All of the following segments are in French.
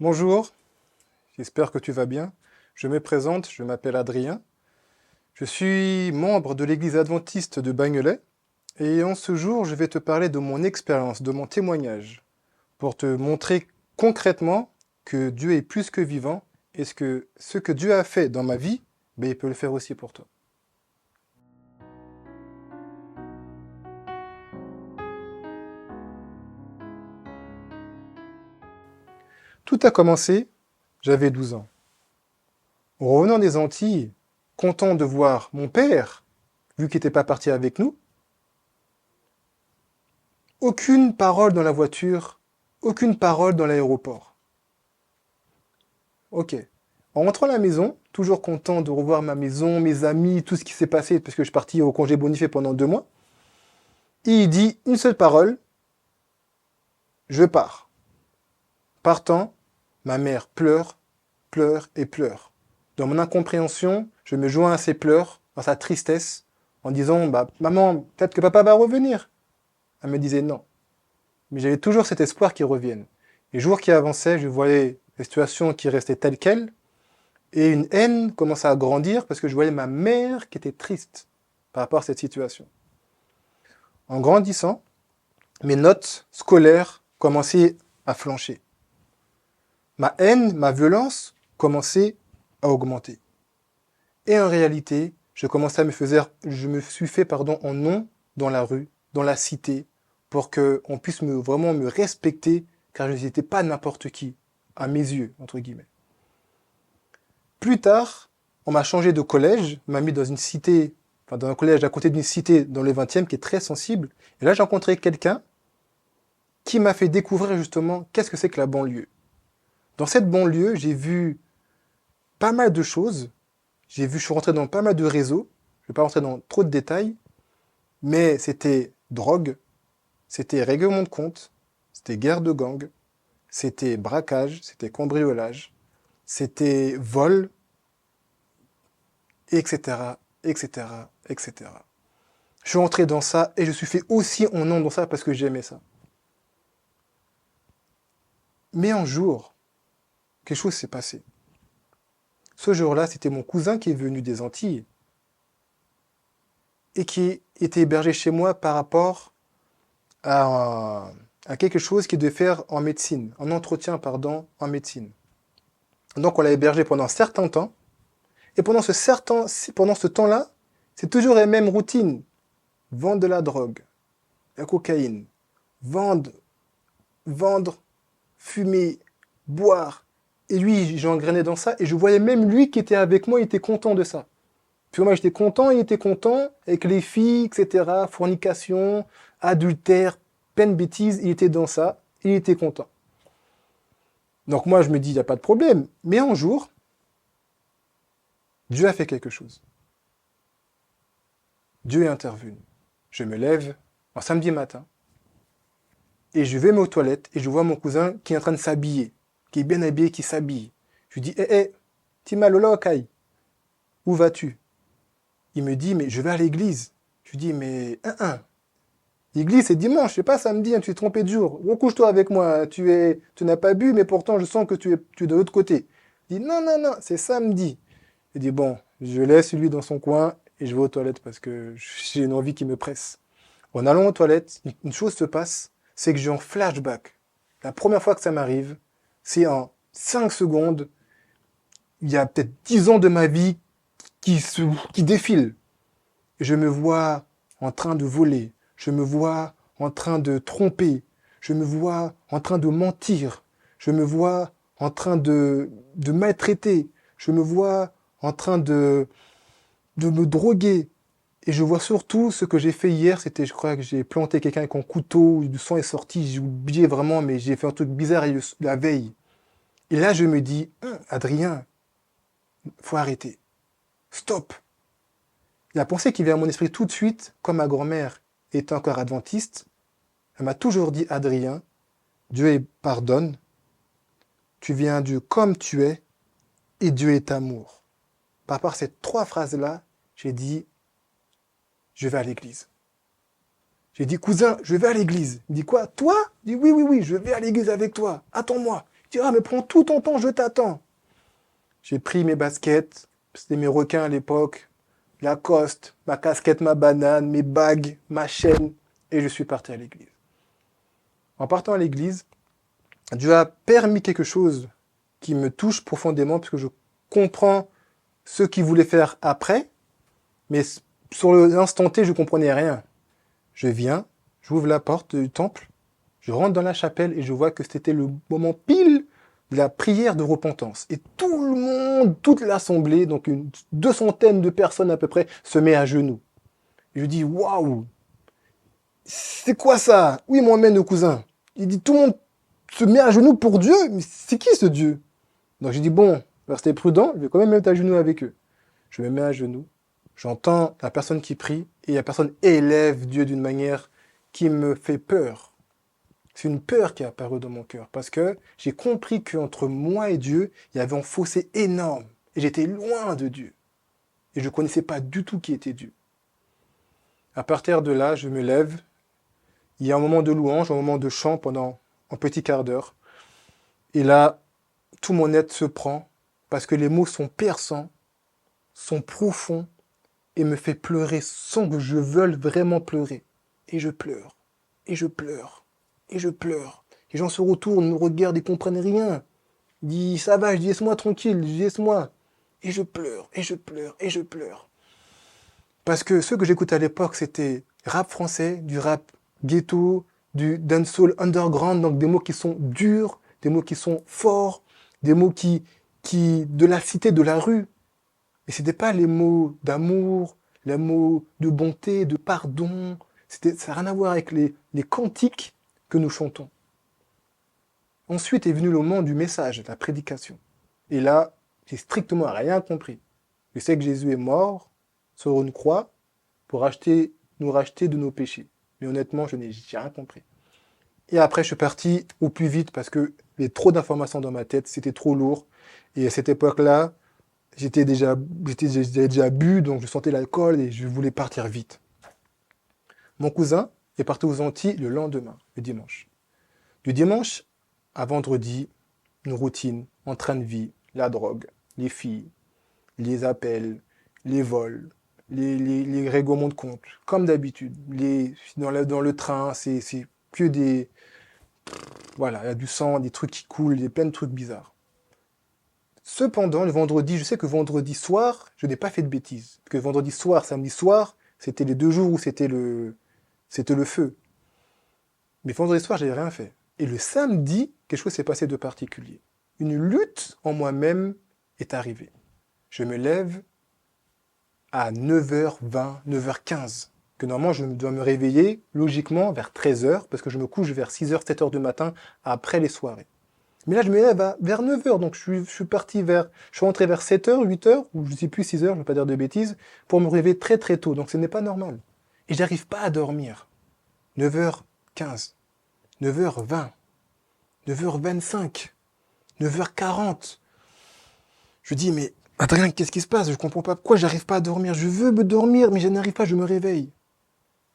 Bonjour, j'espère que tu vas bien. Je me présente, je m'appelle Adrien. Je suis membre de l'Église adventiste de Bagnolet et en ce jour, je vais te parler de mon expérience, de mon témoignage, pour te montrer concrètement que Dieu est plus que vivant et ce que Dieu a fait dans ma vie, ben, il peut le faire aussi pour toi. Tout a commencé, j'avais 12 ans. En revenant des Antilles, content de voir mon père, vu qu'il n'était pas parti avec nous, aucune parole dans la voiture, aucune parole dans l'aéroport. Ok. En rentrant à la maison, toujours content de revoir ma maison, mes amis, tout ce qui s'est passé, parce que je suis parti au congé bonifié pendant 2 mois, il dit une seule parole, je pars. Partant, ma mère pleure, pleure et pleure. Dans mon incompréhension, je me joins à ses pleurs, à sa tristesse, en disant, bah, maman, peut-être que papa va revenir. Elle me disait non. Mais j'avais toujours cet espoir qu'il revienne. Les jours qui avançaient, je voyais la situation qui restait telle qu'elle, et une haine commençait à grandir parce que je voyais ma mère qui était triste par rapport à cette situation. En grandissant, mes notes scolaires commençaient à flancher. Ma haine, ma violence commençait à augmenter. Et en réalité, je me suis fait en nom dans la rue, dans la cité, pour qu'on puisse vraiment me respecter, car je n'étais pas n'importe qui, à mes yeux, entre guillemets. Plus tard, on m'a changé de collège, on m'a mis dans une cité, enfin dans un collège à côté d'une cité dans le 20e qui est très sensible. Et là, j'ai rencontré quelqu'un qui m'a fait découvrir justement qu'est-ce que c'est que la banlieue. Dans cette banlieue, j'ai vu pas mal de choses. Je suis rentré dans pas mal de réseaux. Je ne vais pas rentrer dans trop de détails, mais c'était drogue, c'était règlement de compte, c'était guerre de gang, c'était braquage, c'était cambriolage, c'était vol, etc., etc., etc. Je suis entré dans ça et je suis fait aussi en nom dans ça parce que j'aimais ça. Mais un jour, quelque chose s'est passé. Ce jour-là, c'était mon cousin qui est venu des Antilles et qui était hébergé chez moi par rapport à quelque chose qu'il devait faire en médecine, en entretien, pardon, en médecine. Donc on l'a hébergé pendant un certain temps et pendant ce temps-là, c'est toujours la même routine. Vendre de la drogue, la cocaïne, vendre, vendre, fumer, boire. Et lui, j'ai engrainé dans ça, et je voyais même lui qui était avec moi, il était content de ça. Puis moi, j'étais content, il était content, avec les filles, etc., fornication, adultère, plein de bêtises, il était dans ça, il était content. Donc moi, je me dis, il n'y a pas de problème. Mais un jour, Dieu a fait quelque chose. Dieu est intervenu. Je me lève un samedi matin, et je vais aux toilettes, et je vois mon cousin qui est en train de s'habiller, qui est bien habillé, qui s'habille. Je lui dis, Timalola Okai, où vas-tu? Il me dit, mais je vais à l'église. Je lui dis, mais, l'église c'est dimanche, c'est pas samedi, hein, tu es trompé de jour. Recouche-toi avec moi, hein, tu n'as pas bu, mais pourtant je sens que tu es de l'autre côté. Il dit, non, non, non, c'est samedi. Il dit, bon, je laisse lui dans son coin et je vais aux toilettes parce que j'ai une envie qui me presse. En allant aux toilettes, une chose se passe, c'est que j'ai un flashback. La première fois que ça m'arrive, c'est en 5 secondes, il y a peut-être 10 ans de ma vie qui défilent. Je me vois en train de voler, je me vois en train de tromper, je me vois en train de mentir, je me vois en train de maltraiter, je me vois en train de me droguer. Et je vois surtout ce que j'ai fait hier, c'était, je crois que j'ai planté quelqu'un avec un couteau, du sang est sorti, j'ai oublié vraiment, mais j'ai fait un truc bizarre la veille. Et là, je me dis, Adrien, faut arrêter. Stop. La pensée qui vient à mon esprit tout de suite, comme ma grand-mère est encore adventiste, elle m'a toujours dit, Adrien, Dieu pardonne, tu viens Dieu comme tu es, et Dieu est amour. Par rapport à ces 3 phrases-là, j'ai dit, je vais à l'église. J'ai dit, cousin, je vais à l'église. Il me dit, quoi, toi? Je dis, oui, oui, oui, je vais à l'église avec toi. Attends-moi. Je Je dis, ah, mais prends tout ton temps, je t'attends. J'ai pris mes baskets, c'était mes requins à l'époque, Lacoste, ma casquette, ma banane, mes bagues, ma chaîne, et je suis parti à l'église. En partant à l'église, Dieu a permis quelque chose qui me touche profondément, parce que je comprends ce qu'il voulait faire après, mais sur l'instant T, je ne comprenais rien. Je viens, j'ouvre la porte du temple, je rentre dans la chapelle et je vois que c'était le moment pile de la prière de repentance. Et tout le monde, toute l'assemblée, donc une 200 de personnes à peu près, se met à genoux. Et je dis, waouh, c'est quoi ça? Oui, m'emmène au cousin. Il dit, tout le monde se met à genoux pour Dieu, mais c'est qui ce Dieu? Donc je dis, bon, restez prudent, je vais quand même mettre à genoux avec eux. Je me mets à genoux, j'entends la personne qui prie, et la personne élève Dieu d'une manière qui me fait peur. C'est une peur qui est apparue dans mon cœur, parce que j'ai compris qu'entre moi et Dieu, il y avait un fossé énorme, et j'étais loin de Dieu. Et je ne connaissais pas du tout qui était Dieu. À partir de là, je me lève, il y a un moment de louange, un moment de chant pendant un petit quart d'heure, et là, tout mon être se prend, parce que les mots sont perçants, sont profonds, et me fait pleurer sans que je veuille vraiment pleurer. Et je pleure, et je pleure, et je pleure. Les gens se retournent, me regardent, ils ne comprennent rien. Ils disent, ça va, je dis, laisse-moi tranquille, je dis, laisse-moi. Et je pleure, et je pleure, et je pleure. Parce que ce que j'écoutais à l'époque, c'était rap français, du rap ghetto, du dancehall underground, donc des mots qui sont durs, des mots qui sont forts, des mots de la cité, de la rue. Et c'était pas les mots d'amour, les mots de bonté, de pardon. Ça n'a rien à voir avec les cantiques que nous chantons. Ensuite est venu le moment du message, de la prédication. Et là, j'ai strictement rien compris. Je sais que Jésus est mort sur une croix pour nous racheter de nos péchés. Mais honnêtement, je n'ai rien compris. Et après, je suis parti au plus vite parce que il y avait trop d'informations dans ma tête, c'était trop lourd. Et à cette époque-là, j'avais déjà bu, donc je sentais l'alcool et je voulais partir vite. Mon cousin est parti aux Antilles le lendemain, le dimanche. Du dimanche à vendredi, une routine, en train de vie, la drogue, les filles, les appels, les vols, les règlements de compte, comme d'habitude. Dans le train, c'est que des... Voilà, il y a du sang, des trucs qui coulent, il y a plein de trucs bizarres. Cependant, le vendredi, je sais que vendredi soir, je n'ai pas fait de bêtises. Parce que vendredi soir, samedi soir, c'était les 2 jours où c'était le feu. Mais vendredi soir, j'ai rien fait. Et le samedi, quelque chose s'est passé de particulier. Une lutte en moi-même est arrivée. Je me lève à 9h20, 9h15. Que normalement, je dois me réveiller logiquement vers 13h, parce que je me couche vers 6h, 7h du matin, après les soirées. Mais là, je me lève vers 9h, donc je suis rentré vers 7h, 8h, ou je ne sais plus 6h, je ne vais pas dire de bêtises, pour me réveiller très très tôt, donc ce n'est pas normal. Et j'arrive pas à dormir. 9h15, 9h20, 9h25, 9h40. Je dis, mais Adrien, qu'est-ce qui se passe? Je comprends pas pourquoi j'arrive pas à dormir. Je veux me dormir, mais je n'arrive pas, je me réveille.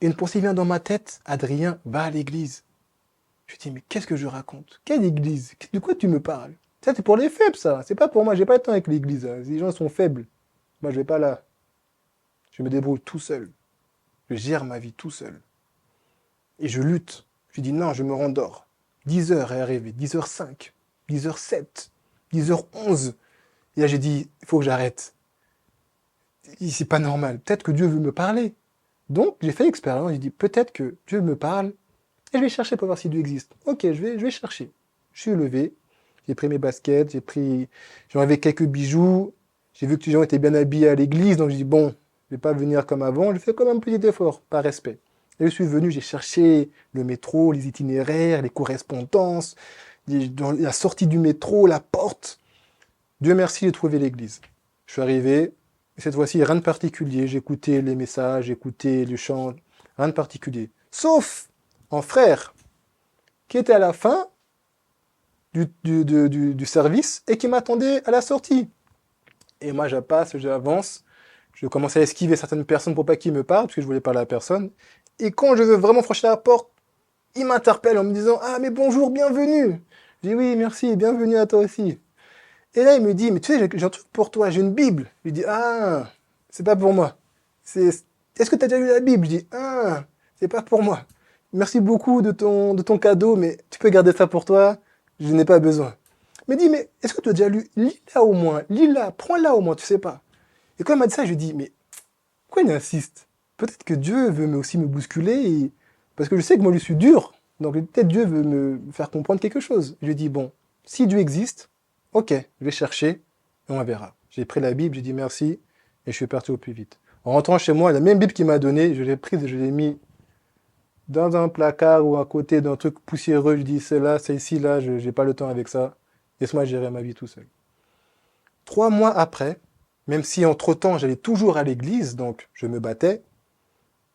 Et une pensée vient dans ma tête, Adrien, va à l'église. Je dis, mais qu'est-ce que je raconte? Quelle église? De quoi tu me parles? Ça, c'est pour les faibles, ça. C'est pas pour moi. J'ai pas le temps avec l'église. Hein. Les gens sont faibles. Moi, je vais pas là. Je me débrouille tout seul. Je gère ma vie tout seul. Et je lutte. Je dis, non, je me rendors. 10h est arrivé. 10h05. 10h07. 10h11. Et là, j'ai dit, il faut que j'arrête. C'est pas normal. Peut-être que Dieu veut me parler. Donc, j'ai fait l'expérience. J'ai dit, peut-être que Dieu me parle. Et je vais chercher pour voir si Dieu existe. Ok, je vais chercher. Je suis levé, j'ai pris mes baskets, j'ai enlevé quelques bijoux, j'ai vu que les gens étaient bien habillés à l'église, donc je dis bon, je vais pas venir comme avant, je fais quand même un petit effort, par respect. Et je suis venu, j'ai cherché le métro, les itinéraires, les correspondances, la sortie du métro, la porte. Dieu merci, j'ai trouvé l'église. Je suis arrivé, et cette fois-ci, rien de particulier, j'ai écouté les messages, j'ai écouté le chant, rien de particulier. Sauf un frère qui était à la fin du service et qui m'attendait à la sortie. Et moi, j'avance, je commence à esquiver certaines personnes pour pas qu'ils me parlent, parce que je voulais parler à la personne. Et quand je veux vraiment franchir la porte, il m'interpelle en me disant « Ah, mais bonjour, bienvenue !» Je dis oui, merci, bienvenue à toi aussi. Et là, il me dit, mais tu sais, j'ai un truc pour toi, j'ai une Bible. Je lui dis, ah, c'est pas pour moi. Est-ce que tu as déjà lu la Bible? Je dis, ah, c'est pas pour moi. Merci beaucoup de ton cadeau, mais tu peux garder ça pour toi, je n'ai pas besoin. Il me dit, mais est-ce que tu as déjà lu? Lis-la au moins, lis-la, prends-la au moins, tu sais pas. Et quand il m'a dit ça, je lui dis, mais pourquoi il insiste? Peut-être que Dieu veut aussi me bousculer, parce que je sais que moi je suis dur, donc peut-être Dieu veut me faire comprendre quelque chose. Je lui dis, bon, si Dieu existe, ok, je vais chercher, et on verra. J'ai pris la Bible, j'ai dit merci, et je suis parti au plus vite. En rentrant chez moi, la même Bible qu'il m'a donnée, je l'ai prise et je l'ai mis dans un placard ou à côté d'un truc poussiéreux. Je dis, c'est là, c'est ici, là, je n'ai pas le temps avec ça. Laisse-moi gérer ma vie tout seul. 3 mois après, même si entre-temps j'allais toujours à l'église, donc je me battais,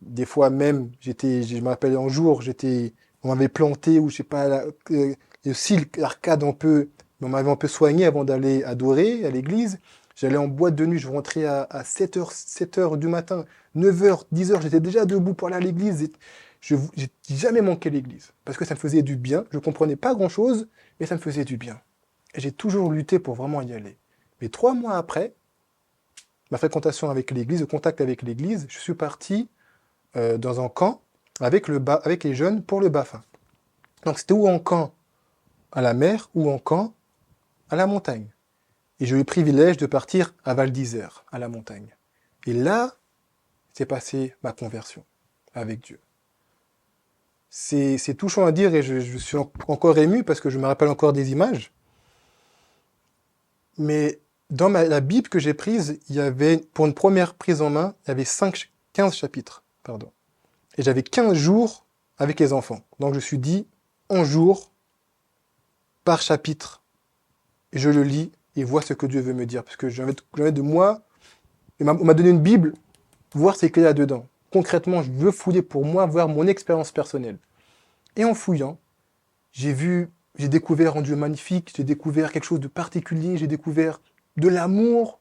des fois même, je me rappelle un jour, on m'avait planté ou je sais pas, le cil, l'arcade on m'avait un peu soigné avant d'aller adorer à l'église. J'allais en boîte de nuit, je rentrais à 7h du matin, 9h, 10h, j'étais déjà debout pour aller à l'église. Je n'ai jamais manqué l'église parce que ça me faisait du bien. Je comprenais pas grand-chose, mais ça me faisait du bien. Et j'ai toujours lutté pour vraiment y aller. Mais 3 mois après, ma fréquentation avec l'église, le contact avec l'église, je suis parti dans un camp avec les jeunes pour le BAFA. Donc c'était ou en camp à la mer ou en camp à la montagne. Et j'ai eu le privilège de partir à Val d'Isère, à la montagne. Et là, s'est passée ma conversion avec Dieu. C'est touchant à dire et je suis encore ému parce que je me rappelle encore des images. Mais dans la Bible que j'ai prise, il y avait, pour une première prise en main, il y avait 15 chapitres. Pardon. Et j'avais 15 jours avec les enfants. Donc je me suis dit, un jour par chapitre, je le lis et vois ce que Dieu veut me dire. Parce que j'avais de moi, on m'a donné une Bible, voir ce qu'il y a dedans. Concrètement, je veux fouiller pour moi, voir mon expérience personnelle. Et en fouillant, j'ai découvert un Dieu magnifique, j'ai découvert quelque chose de particulier, j'ai découvert de l'amour,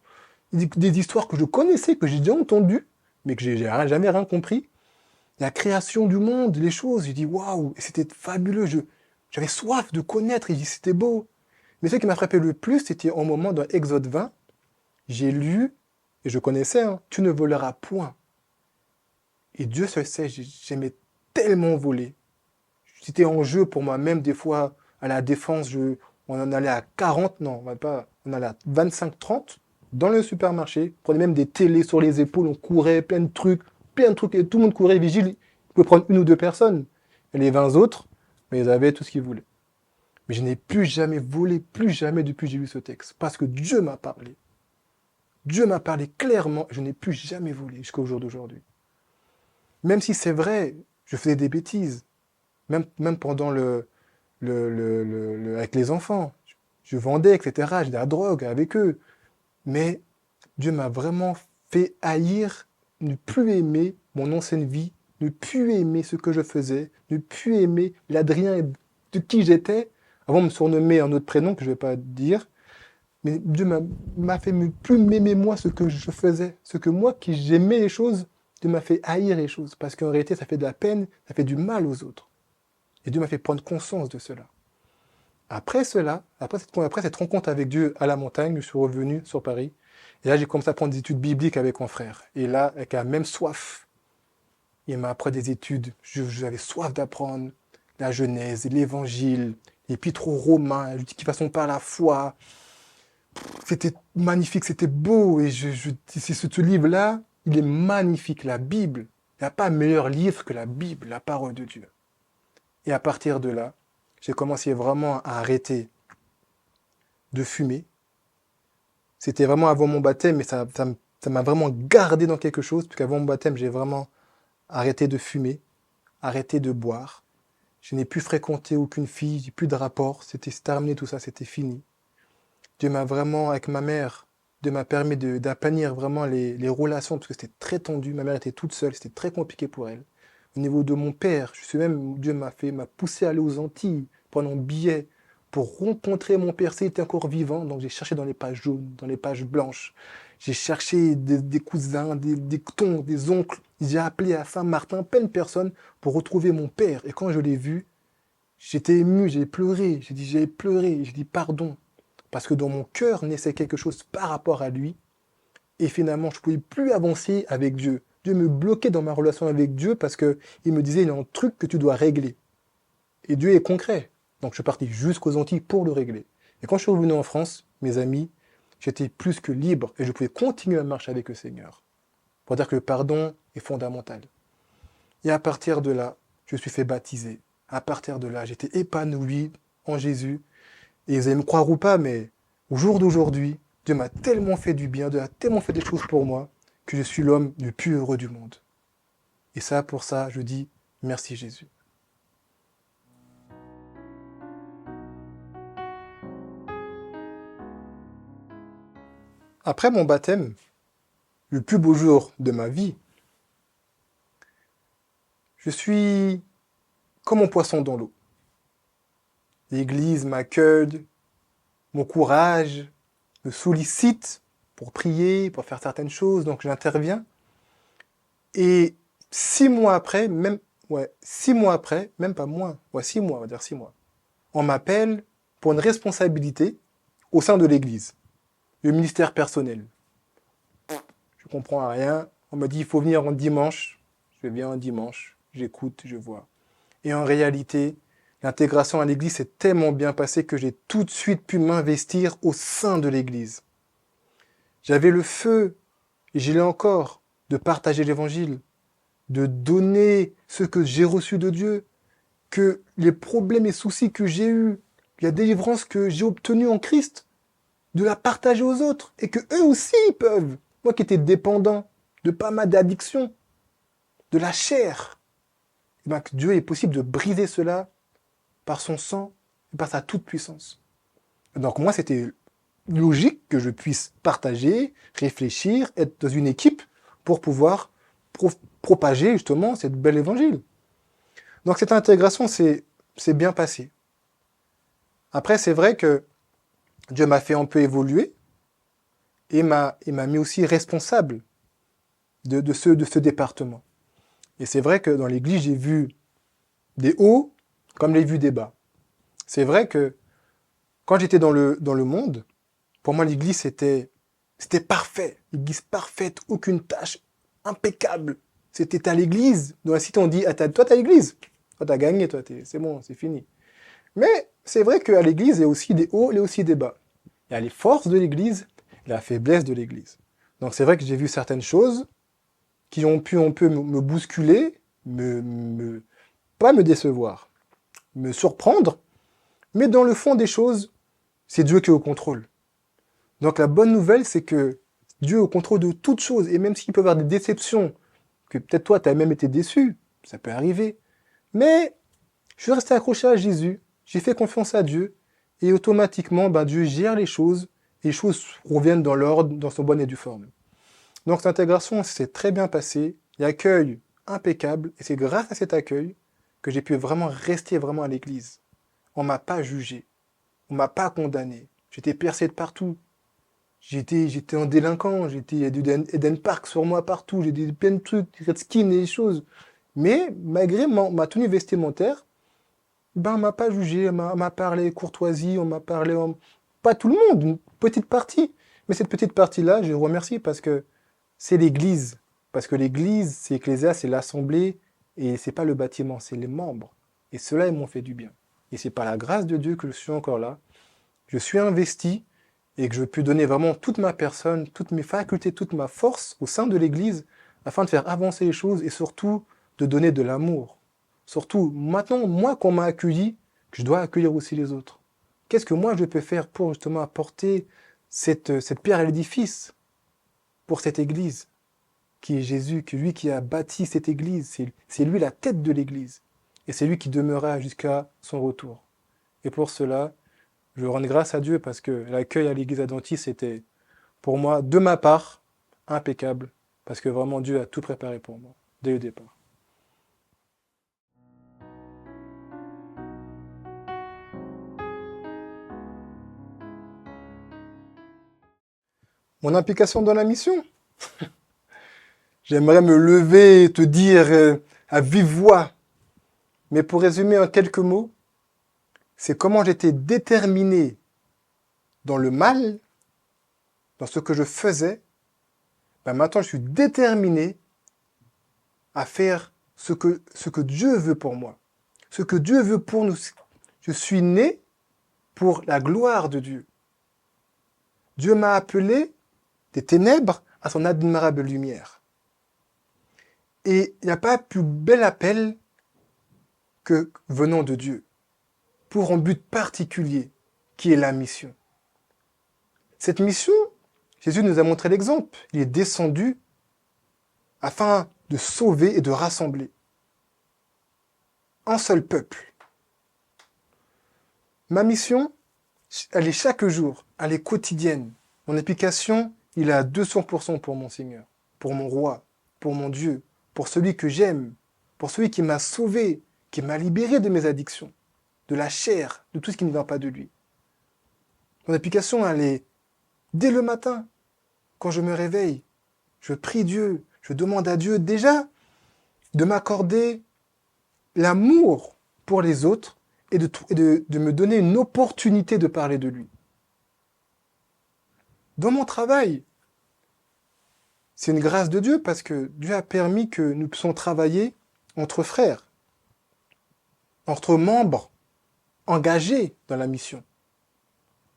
des histoires que je connaissais, que j'ai déjà entendues, mais que j'ai jamais rien compris. La création du monde, les choses, j'ai dit waouh, et c'était fabuleux. J'avais soif de connaître, et c'était beau. Mais ce qui m'a frappé le plus, c'était au moment dans Exode 20, j'ai lu, et je connaissais, hein, tu ne voleras point. Et Dieu se sait, j'aimais tellement voler. C'était en jeu pour moi, même des fois, à la défense, on en allait à 40, non, on allait à 25-30 dans le supermarché, on prenait même des télés sur les épaules, on courait, plein de trucs, et tout le monde courait, vigile, il pouvait prendre une ou deux personnes. Et les 20 autres, mais ils avaient tout ce qu'ils voulaient. Mais je n'ai plus jamais volé, plus jamais depuis que j'ai lu ce texte, parce que Dieu m'a parlé. Dieu m'a parlé clairement, je n'ai plus jamais volé jusqu'au jour d'aujourd'hui. Même si c'est vrai, je faisais des bêtises, même pendant avec les enfants. Je vendais, etc. J'ai de la drogue avec eux. Mais Dieu m'a vraiment fait haïr, ne plus aimer mon ancienne vie, ne plus aimer ce que je faisais, ne plus aimer l'Adrien de qui j'étais. Avant, on me surnommait un autre prénom que je ne vais pas dire. Mais Dieu m'a fait ne plus m'aimer moi ce que je faisais. Ce que moi qui j'aimais les choses, Dieu m'a fait haïr les choses. Parce qu'en réalité, ça fait de la peine, ça fait du mal aux autres. Et Dieu m'a fait prendre conscience de cela. Après cela, après cette rencontre avec Dieu à la montagne, je suis revenu sur Paris. Et là, j'ai commencé à prendre des études bibliques avec mon frère. Et là, avec la même soif, il m'a appris des études. J'avais soif d'apprendre la Genèse, l'Évangile, l'Épître aux Romains, qui façon par la foi. C'était magnifique, c'était beau. Et c'est ce livre-là, il est magnifique, la Bible. Il n'y a pas meilleur livre que la Bible, la parole de Dieu. Et à partir de là, j'ai commencé vraiment à arrêter de fumer. C'était vraiment avant mon baptême, mais ça m'a vraiment gardé dans quelque chose, parce qu'avant mon baptême, j'ai vraiment arrêté de fumer, arrêté de boire. Je n'ai plus fréquenté aucune fille, j'ai plus de rapport, c'était terminé tout ça, c'était fini. Dieu m'a vraiment, avec ma mère, Dieu m'a permis d'aplanir vraiment les relations, parce que c'était très tendu, ma mère était toute seule, c'était très compliqué pour elle. Au niveau de mon père, Dieu m'a poussé à aller aux Antilles, prendre un billet pour rencontrer mon père s'il était encore vivant. Donc j'ai cherché dans les pages jaunes, dans les pages blanches. J'ai cherché des cousins, des tons, des oncles. J'ai appelé à Saint-Martin plein de personnes pour retrouver mon père. Et quand je l'ai vu, J'étais ému, j'ai pleuré, j'ai dit pardon. Parce que dans mon cœur naissait quelque chose par rapport à lui. Et finalement, je ne pouvais plus avancer avec Dieu. Dieu me bloquait dans ma relation avec Dieu parce qu'il me disait, il y a un truc que tu dois régler. Et Dieu est concret. Donc je suis parti jusqu'aux Antilles pour le régler. Et quand je suis revenu en France, mes amis, j'étais plus que libre et je pouvais continuer ma marche avec le Seigneur. Pour dire que le pardon est fondamental. Et à partir de là, je suis fait baptiser. À partir de là, j'étais épanoui en Jésus. Et vous allez me croire ou pas, mais au jour d'aujourd'hui, Dieu m'a tellement fait du bien, Dieu a tellement fait des choses pour moi, que je suis l'homme le plus heureux du monde. Et ça, pour ça, je dis merci Jésus. Après mon baptême, le plus beau jour de ma vie, je suis comme un poisson dans l'eau. L'Église m'accueille, m'encourage, me sollicite pour prier, pour faire certaines choses, donc j'interviens. Et 6 mois après, même pas moins, 6 mois, on va dire 6 mois, on m'appelle pour une responsabilité au sein de l'Église, le ministère personnel. Je comprends rien. On me dit il faut venir en dimanche. Je viens en dimanche, j'écoute, je vois. Et en réalité, l'intégration à l'Église s'est tellement bien passée que j'ai tout de suite pu m'investir au sein de l'Église. J'avais le feu, et je l'ai encore, de partager l'Évangile, de donner ce que j'ai reçu de Dieu, que les problèmes et soucis que j'ai eus, la délivrance que j'ai obtenue en Christ, de la partager aux autres, et que eux aussi peuvent. Moi qui étais dépendant de pas mal d'addictions, de la chair, et bien que Dieu est possible de briser cela par son sang et par sa toute-puissance. Donc moi, c'était logique que je puisse partager, réfléchir, être dans une équipe pour pouvoir propager justement cette belle évangile. Donc cette intégration s'est bien passée. Après, c'est vrai que Dieu m'a fait un peu évoluer et m'a mis aussi responsable de ce département. Et c'est vrai que dans l'église, j'ai vu des hauts comme j'ai vu des bas. C'est vrai que quand j'étais dans le monde, pour moi, l'église, c'était parfait. L'église parfaite, aucune tâche, impeccable. C'était à l'église. Dans la cité, on dit, ah, toi, t'as l'église. Toi, t'as gagné, toi, c'est bon, c'est fini. Mais c'est vrai qu'à l'église, il y a aussi des hauts, il y a aussi des bas. Il y a les forces de l'église et la faiblesse de l'église. Donc c'est vrai que j'ai vu certaines choses qui ont pu un peu me bousculer, pas me décevoir, me surprendre, mais dans le fond des choses, c'est Dieu qui est au contrôle. Donc la bonne nouvelle, c'est que Dieu est au contrôle de toutes choses, et même s'il peut y avoir des déceptions, que peut-être toi, tu as même été déçu, ça peut arriver, mais je suis resté accroché à Jésus, j'ai fait confiance à Dieu, et automatiquement, Dieu gère les choses, et les choses reviennent dans l'ordre, dans son bonne et due forme. Donc cette intégration s'est très bien passée, l'accueil impeccable, et c'est grâce à cet accueil que j'ai pu vraiment rester vraiment à l'église. On m'a pas jugé, on m'a pas condamné, j'étais percé de partout, j'étais un délinquant, il y a du Eden Park sur moi partout, j'ai des plein de trucs, des redskins et des choses. Mais malgré ma tenue vestimentaire, on m'a pas jugé, on m'a parlé courtoisie, on m'a parlé... Pas tout le monde, une petite partie. Mais cette petite partie-là, je remercie parce que c'est l'église. Parce que l'église, c'est Ecclésia, c'est l'assemblée, et c'est pas le bâtiment, c'est les membres. Et ceux-là, ils m'ont fait du bien. Et c'est par la grâce de Dieu que je suis encore là. Je suis investi et que je peux donner vraiment toute ma personne, toutes mes facultés, toute ma force au sein de l'église afin de faire avancer les choses et surtout de donner de l'amour. Surtout, maintenant, moi qu'on m'a accueilli, que je dois accueillir aussi les autres. Qu'est-ce que moi je peux faire pour justement apporter cette pierre à l'édifice pour cette église qui est Jésus, qui est lui qui a bâti cette église, c'est lui la tête de l'église. Et c'est lui qui demeurera jusqu'à son retour. Et pour cela, je rends grâce à Dieu parce que l'accueil à l'église adventiste était, pour moi, de ma part, impeccable. Parce que vraiment Dieu a tout préparé pour moi, dès le départ. Mon implication dans la mission. J'aimerais me lever et te dire à vive voix. Mais pour résumer en quelques mots, c'est comment j'étais déterminé dans le mal, dans ce que je faisais. Ben maintenant, je suis déterminé à faire ce que Dieu veut pour moi, ce que Dieu veut pour nous. Je suis né pour la gloire de Dieu. Dieu m'a appelé des ténèbres à son admirable lumière. Et il n'y a pas plus bel appel que venant de Dieu, pour un but particulier, qui est la mission. Cette mission, Jésus nous a montré l'exemple. Il est descendu afin de sauver et de rassembler un seul peuple. Ma mission, elle est chaque jour, elle est quotidienne. Mon application, il est à 200% pour mon Seigneur, pour mon roi, pour mon Dieu, pour celui que j'aime, pour celui qui m'a sauvé, qui m'a libéré de mes addictions, de la chair, de tout ce qui ne va pas de lui. Mon application, elle est dès le matin, quand je me réveille, je prie Dieu, je demande à Dieu déjà de m'accorder l'amour pour les autres et de me donner une opportunité de parler de lui. Dans mon travail, c'est une grâce de Dieu parce que Dieu a permis que nous puissions travailler entre frères, entre membres engagés dans la mission.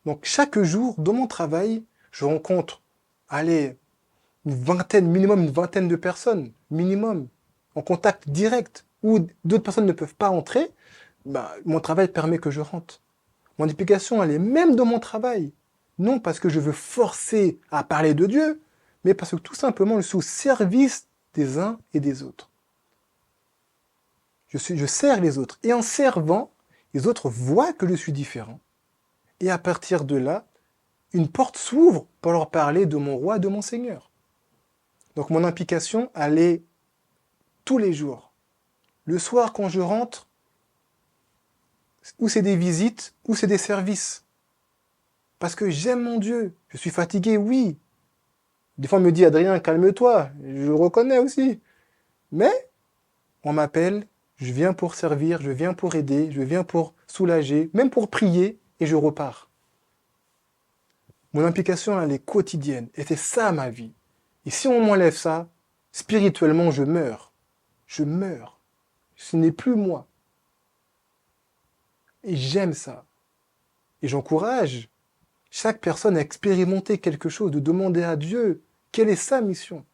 Donc chaque jour, dans mon travail, je rencontre, allez, minimum une vingtaine de personnes, minimum, en contact direct, où d'autres personnes ne peuvent pas entrer, bah, mon travail permet que je rentre. Mon application, elle est même dans mon travail. Non parce que je veux forcer à parler de Dieu, mais parce que tout simplement, je suis au service des uns et des autres. Je sers les autres. Et en servant, les autres voient que je suis différent. Et à partir de là, une porte s'ouvre pour leur parler de mon roi, de mon Seigneur. Donc mon implication, elle est tous les jours. Le soir, quand je rentre, ou c'est des visites, ou c'est des services. Parce que j'aime mon Dieu. Je suis fatigué, oui. Des fois, on me dit, Adrien, calme-toi. Je le reconnais aussi. Mais, on m'appelle, je viens pour servir, je viens pour aider, je viens pour soulager, même pour prier, et je repars. Mon implication, elle est quotidienne. Et c'est ça, ma vie. Et si on m'enlève ça, spirituellement, je meurs. Je meurs. Ce n'est plus moi. Et j'aime ça. Et j'encourage chaque personne à expérimenter quelque chose, de demander à Dieu quelle est sa mission,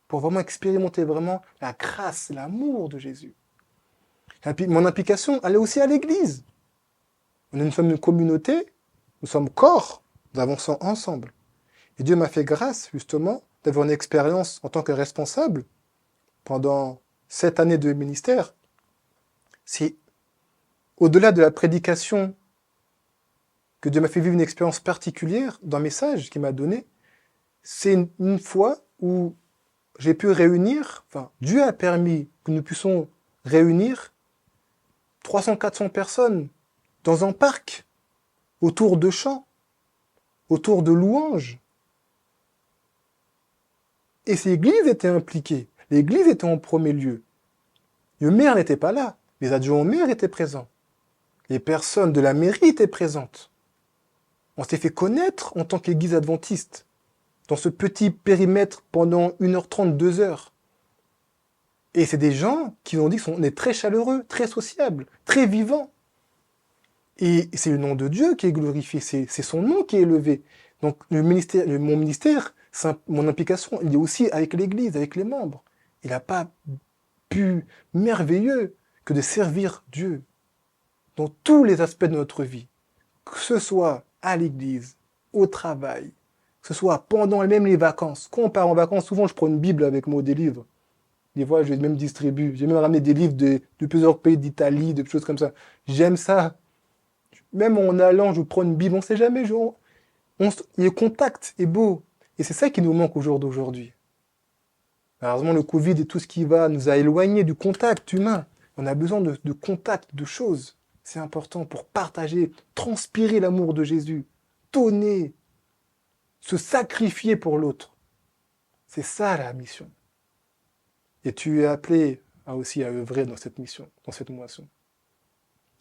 pour vraiment expérimenter vraiment la grâce, l'amour de Jésus. Mon implication, elle est aussi à l'Église. Nous sommes une communauté, nous sommes corps, nous avançons ensemble. Et Dieu m'a fait grâce, justement, d'avoir une expérience en tant que responsable pendant 7 années de ministère. C'est au-delà de la prédication que Dieu m'a fait vivre une expérience particulière d'un message qu'il m'a donné. C'est une fois où j'ai pu réunir, enfin, Dieu a permis que nous puissions réunir 300-400 personnes dans un parc, autour de chants, autour de louanges. Et ces églises étaient impliquées. L'église était en premier lieu. Le maire n'était pas là. Les adjoints au maire étaient présents. Les personnes de la mairie étaient présentes. On s'est fait connaître en tant qu'église adventiste, dans ce petit périmètre pendant 1h30, 2 heures. Et c'est des gens qui ont dit qu'on est très chaleureux, très sociables, très vivants. Et c'est le nom de Dieu qui est glorifié, c'est son nom qui est élevé. Donc mon ministère, mon implication, il est aussi avec l'Église, avec les membres. Il n'a pas plus merveilleux que de servir Dieu dans tous les aspects de notre vie. Que ce soit à l'Église, au travail, que ce soit pendant même les vacances. Quand on part en vacances, souvent je prends une Bible avec moi, des livres. Des fois, je les même distribue. J'ai même ramené des livres de plusieurs pays d'Italie, de choses comme ça. J'aime ça. Même en allant, je prends une Bible, on ne sait jamais. Le contact est beau. Et c'est ça qui nous manque au jour d'aujourd'hui. Malheureusement, le Covid et tout ce qui va nous a éloignés du contact humain. On a besoin de contact, de choses. C'est important pour partager, transpirer l'amour de Jésus, donner, se sacrifier pour l'autre. C'est ça la mission. Et tu es appelé aussi à œuvrer dans cette mission, dans cette moisson.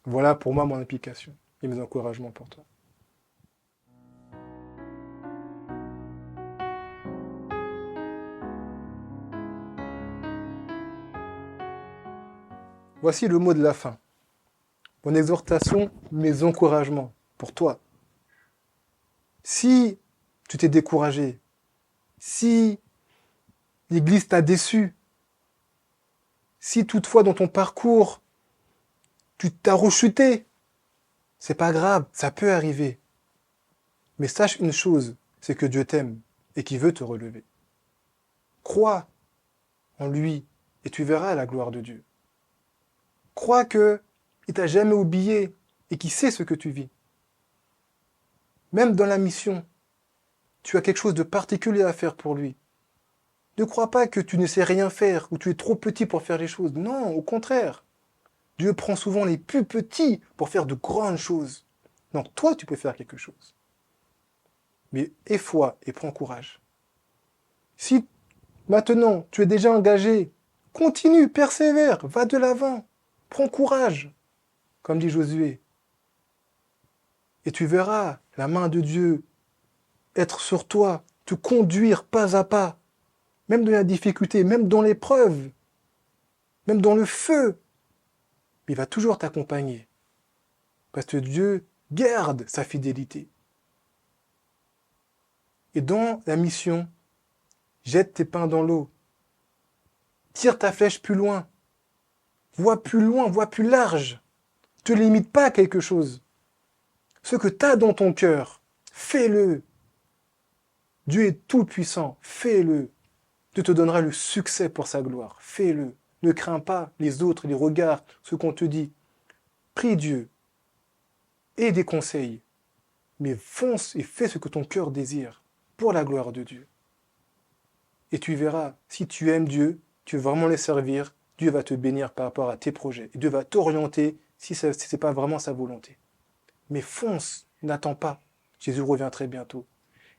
Voilà pour moi mon implication et mes encouragements pour toi. Voici le mot de la fin. Mon exhortation, mes encouragements pour toi. Si tu t'es découragé, si l'Église t'a déçu, si toutefois dans ton parcours, tu t'as rechuté, c'est pas grave, ça peut arriver. Mais sache une chose, c'est que Dieu t'aime et qu'il veut te relever. Crois en lui et tu verras la gloire de Dieu. Crois que il t'a jamais oublié et qu'il sait ce que tu vis. Même dans la mission, tu as quelque chose de particulier à faire pour lui. Ne crois pas que tu ne sais rien faire ou tu es trop petit pour faire les choses. Non, au contraire. Dieu prend souvent les plus petits pour faire de grandes choses. Donc toi, tu peux faire quelque chose. Mais aie foi et prends courage. Si maintenant tu es déjà engagé, continue, persévère, va de l'avant, prends courage, comme dit Josué. Et tu verras la main de Dieu être sur toi, te conduire pas à pas, même dans la difficulté, même dans l'épreuve, même dans le feu. Il va toujours t'accompagner. Parce que Dieu garde sa fidélité. Et dans la mission, jette tes pains dans l'eau. Tire ta flèche plus loin. Vois plus large. Ne te limite pas à quelque chose. Ce que tu as dans ton cœur, fais-le. Dieu est tout puissant, fais-le. Dieu te donnera le succès pour sa gloire, fais-le. Ne crains pas les autres, les regards, ce qu'on te dit. Prie Dieu. Aie des conseils. Mais fonce et fais ce que ton cœur désire pour la gloire de Dieu. Et tu verras, si tu aimes Dieu, tu veux vraiment le servir, Dieu va te bénir par rapport à tes projets. Et Dieu va t'orienter si ce n'est pas vraiment sa volonté. Mais fonce, n'attends pas. Jésus revient très bientôt.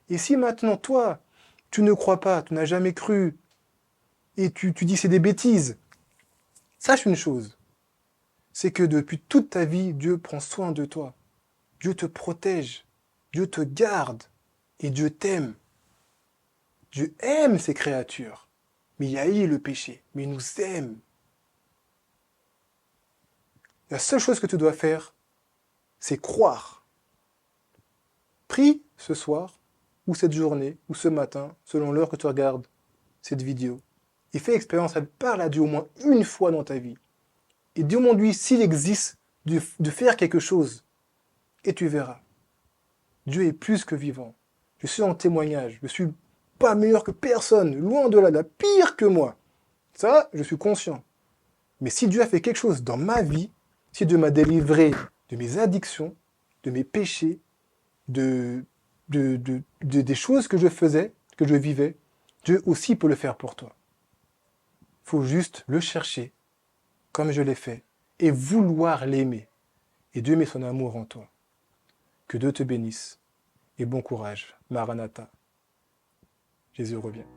Et si maintenant, toi, tu ne crois pas, tu n'as jamais cru, et tu dis c'est des bêtises, sache une chose, c'est que depuis toute ta vie, Dieu prend soin de toi. Dieu te protège, Dieu te garde, et Dieu t'aime. Dieu aime ses créatures, mais il haït le péché, mais il nous aime. La seule chose que tu dois faire, c'est croire. Prie ce soir, ou cette journée, ou ce matin, selon l'heure que tu regardes cette vidéo, et fais expérience, parle à Dieu au moins une fois dans ta vie. Et demande-lui s'il existe de faire quelque chose, et tu verras. Dieu est plus que vivant. Je suis en témoignage, je ne suis pas meilleur que personne, loin de là, il a pire que moi. Ça, je suis conscient. Mais si Dieu a fait quelque chose dans ma vie, si Dieu m'a délivré de mes addictions, de mes péchés, des choses que je faisais, que je vivais, Dieu aussi peut le faire pour toi. Il faut juste le chercher, comme je l'ai fait, et vouloir l'aimer. Et Dieu met son amour en toi. Que Dieu te bénisse. Et bon courage. Maranatha. Jésus revient.